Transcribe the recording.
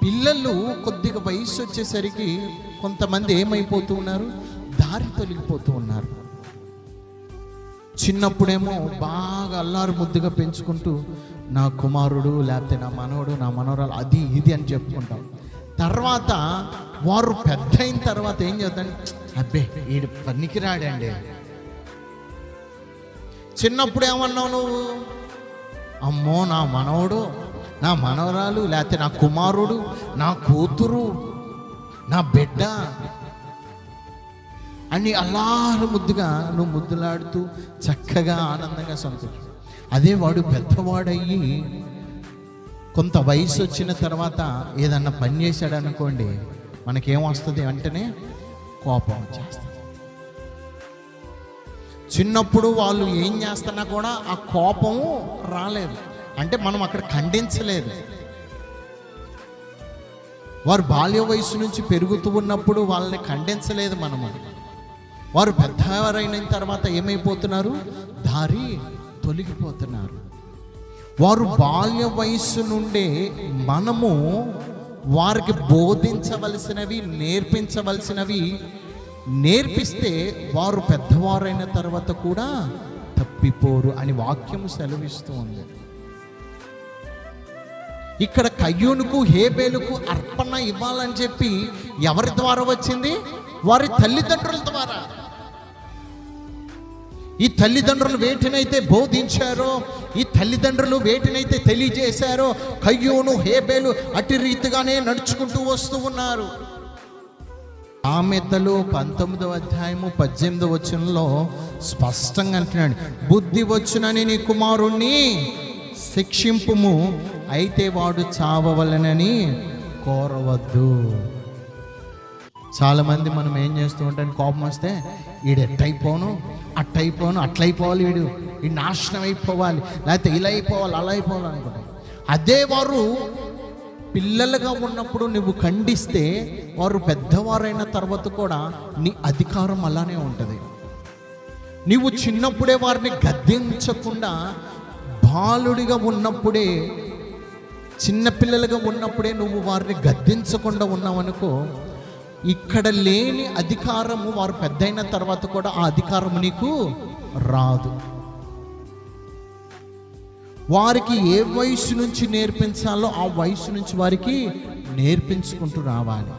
పిల్లలు కొద్దిగా వయసు వచ్చేసరికి కొంతమంది ఏమైపోతూ ఉన్నారు, దారి తొలగిపోతూ ఉన్నారు. చిన్నప్పుడేమో బాగా అల్లారు ముద్దుగా పెంచుకుంటూ నా కుమారుడు లేకపోతే నా మనవడు నా మనవరాలు అది ఇది అని చెప్పుకుంటాం. తర్వాత వారు పెద్ద అయిన తర్వాత ఏం చేద్దాం, అబ్బే వీడు పనికి రాడండి. చిన్నప్పుడు ఏమన్నావు నువ్వు, అమ్మో నా మనవడు నా మనవరాలు లేకపోతే నా కుమారుడు నా కూతురు నా బిడ్డ అని అల్లారు ముద్దుగా నువ్వు ముద్దులాడుతూ చక్కగా ఆనందంగా సంతోషం. అదే వాడు పెద్దవాడయ్యి కొంత వయసు వచ్చిన తర్వాత ఏదన్నా పని చేశాడు అనుకోండి, మనకేమొస్తుంది, వెంటనే కోపం వచ్చేస్తుంది. చిన్నప్పుడు వాళ్ళు ఏం చేస్తున్నా కూడా ఆ కోపము రాలేదు, అంటే మనం అక్కడ ఖండించలేదు. వారు బాల్య వయసు నుంచి పెరుగుతూ ఉన్నప్పుడు వాళ్ళని ఖండించలేదు మనము. వారు పెద్దవారైన తర్వాత ఏమైపోతున్నారు, దారి తొలగిపోతున్నారు. వారు బాల్య వయసు నుండే మనము వారికి బోధించవలసినవి నేర్పించవలసినవి నేర్పిస్తే వారు పెద్దవారైన తర్వాత కూడా తప్పిపోరు అని వాక్యము సెలవిస్తూ ఉంది. ఇక్కడ కయ్యూనుకు హేబేలుకు అర్పణ ఇవ్వాలని చెప్పి ఎవరి ద్వారా వచ్చింది, వారి తల్లిదండ్రుల ద్వారా. ఈ తల్లిదండ్రులు వేటినైతే బోధించారో, ఈ తల్లిదండ్రులు వేటినైతే తెలియజేశారో, కయ్యూను హేబేలు అటు రీతిగానే నడుచుకుంటూ వస్తూ ఉన్నారు. సామెతలు 19వ అధ్యాయము 18వ వచనంలో స్పష్టంగా అంటున్నాడు, బుద్ధి వచ్చునని నీ కుమారుణ్ణి శిక్షింపుము, అయితే వాడు చావవలెనని కోరవద్దు. చాలామంది మనం ఏం చేస్తూ ఉంటాం, కోపం వస్తే వీడు ఎట్టయిపోను అట్టయిపోను అట్లయిపోవాలి, వీడు నాశనం అయిపోవాలి, లేకపోతే ఇలా అయిపోవాలి అలా అయిపోవాలి అనుకుంటాం. అదే వారు పిల్లలుగా ఉన్నప్పుడు నువ్వు ఖండిస్తే వారు పెద్దవారైన తర్వాత కూడా నీ అధికారం అలానే ఉంటుంది. నీవు చిన్నప్పుడే వారిని గద్దించకుండా బాలుడిగా ఉన్నప్పుడే, చిన్నపిల్లలుగా ఉన్నప్పుడే నువ్వు వారిని గద్దించకుండా ఉన్నావనుకో, ఇక్కడ లేని అధికారము వారు పెద్దయిన తర్వాత కూడా ఆ అధికారం నీకు రాదు. వారికి ఏ వయసు నుంచి నేర్పించాలో ఆ వయసు నుంచి వారికి నేర్పించుకుంటూ రావాలి.